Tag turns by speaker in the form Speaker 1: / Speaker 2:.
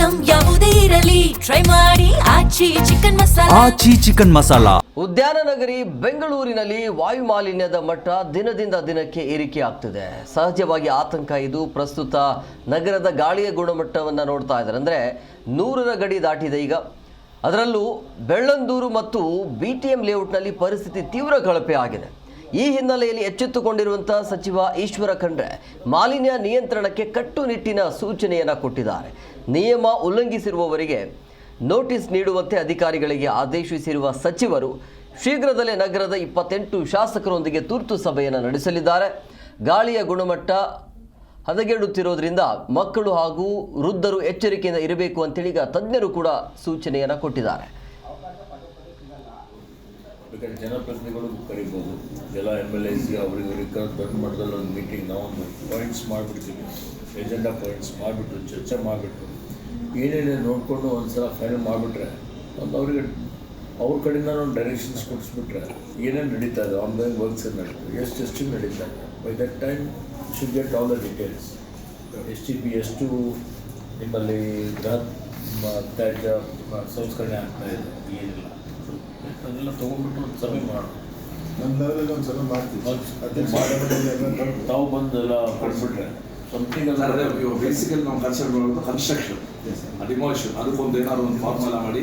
Speaker 1: Item ಯಾವುದೇ ಇರಲಿ try ಮಾಡಿ ಆಚಿ ಚಿಕನ್ ಮಸಾಲಾ.
Speaker 2: ಉದ್ಯಾನ ನಗರಿ ಬೆಂಗಳೂರಿನಲ್ಲಿ ವಾಯು ಮಾಲಿನ್ಯದ ಮಟ್ಟ ದಿನದಿಂದ ದಿನಕ್ಕೆ ಏರಿಕೆ ಆಗ್ತಿದೆ. ಸಹಜವಾಗಿ ಆತಂಕ ಇದು. ಪ್ರಸ್ತುತ ನಗರದ ಗಾಳಿಯ ಗುಣಮಟ್ಟವನ್ನು ನೋಡ್ತಾ ಇದ್ದಾರೆ. ಅಂದರೆ 100ರ ಗಡಿ ದಾಟಿದೆ ಈಗ. ಅದರಲ್ಲೂ ಬೆಳ್ಳಂದೂರು ಮತ್ತು BTM ಲೇಔಟ್ನಲ್ಲಿ ಪರಿಸ್ಥಿತಿ ತೀವ್ರ ಕಳಪೆ ಆಗಿದೆ. ಈ ಹಿನ್ನೆಲೆಯಲ್ಲಿ ಎಚ್ಚೆತ್ತುಕೊಂಡಿರುವಂಥ ಸಚಿವ ಈಶ್ವರ ಖಂಡ್ರೆ ಮಾಲಿನ್ಯ ನಿಯಂತ್ರಣಕ್ಕೆ ಕಟ್ಟುನಿಟ್ಟಿನ ಸೂಚನೆಯನ್ನು ಕೊಟ್ಟಿದ್ದಾರೆ. ನಿಯಮ ಉಲ್ಲಂಘಿಸಿರುವವರಿಗೆ ನೋಟಿಸ್ ನೀಡುವಂತೆ ಅಧಿಕಾರಿಗಳಿಗೆ ಆದೇಶಿಸಿರುವ ಸಚಿವರು ಶೀಘ್ರದಲ್ಲೇ ನಗರದ 28 ಶಾಸಕರೊಂದಿಗೆ ತುರ್ತು ಸಭೆಯನ್ನು ನಡೆಸಲಿದ್ದಾರೆ. ಗಾಳಿಯ ಗುಣಮಟ್ಟ ಹದಗೆಡುತ್ತಿರೋದ್ರಿಂದ ಮಕ್ಕಳು ಹಾಗೂ ವೃದ್ಧರು ಎಚ್ಚರಿಕೆಯಿಂದ ಇರಬೇಕು ಅಂತೇಳಿ ಈಗ ತಜ್ಞರು ಕೂಡ ಸೂಚನೆಯನ್ನು ಕೊಟ್ಟಿದ್ದಾರೆ.
Speaker 3: ಜನಪ್ರತಿನಿಧಿಗಳು ಕರಿಬೋದು, ಎಲ್ಲ MLAs ಅವರಿಗೆ ದೊಡ್ಡ ಮಟ್ಟದಲ್ಲಿ ಒಂದು ಮೀಟಿಂಗ್ ನಾವು ಒಂದು ಪಾಯಿಂಟ್ಸ್ ಮಾಡಿಬಿಡ್ತೀವಿ, ಎಜೆಂಡಾ ಪಾಯಿಂಟ್ಸ್ ಮಾಡಿಬಿಟ್ಟು ಚರ್ಚೆ ಮಾಡಿಬಿಟ್ಟು ಏನೇನು ನೋಡಿಕೊಂಡು ಒಂದು ಸಲ ಫೈನಲ್ ಮಾಡಿಬಿಟ್ರೆ ಒಂದು ಅವರಿಗೆ ಅವ್ರ ಕಡೆಯಿಂದ ಒಂದು ಡೈರೆಕ್ಷನ್ಸ್ ಕೊಡಿಸ್ಬಿಟ್ರೆ ಏನೇನು ನಡೀತಾ ಇದೆ, ಆನ್ಲೈನ್ ವರ್ಕ್ಸ್ ಏನು ನಡೀತದೆ, ಎಷ್ಟು ಟೆಸ್ಟಿಂಗ್ ನಡೀತಾ ಇದೆ, by that time should get all the details. STP ಎಷ್ಟು ನಿಮ್ಮಲ್ಲಿ ತ್ಯಾಜ್ಯ ಸಂಸ್ಕರಣೆ ಆಗ್ತಾಯಿದೆ, ಏನಿಲ್ಲ ಅದೆಲ್ಲ ತೊಗೊಂಡ್ಬಿಟ್ಟು ಒಂದು ಸಭೆ ಮಾಡೋಣ.
Speaker 4: ನಮ್ಮ ಲೆವೆಲಲ್ಲಿ ಒಂದು ಸಭೆ ಮಾಡ್ತೀವಿ.
Speaker 3: ತಾವು ಬಂದೆಲ್ಲ ಕೊಟ್ಬಿಟ್ರೆ ಸಮಥಿಂಗ್
Speaker 5: ಬೇಸಿಕಲಿ ನಾವು ಕನ್ಸಲ್ಟ್ ಮಾಡೋದು ಕನ್ಸ್ಟ್ರಕ್ಷನ್ ಡಿಮಾಲಿಷನ್ ಅದಕ್ಕೊಂದು ಏನಾದ್ರು ಒಂದು ಫಾರ್ಮುಲಾ ಮಾಡಿ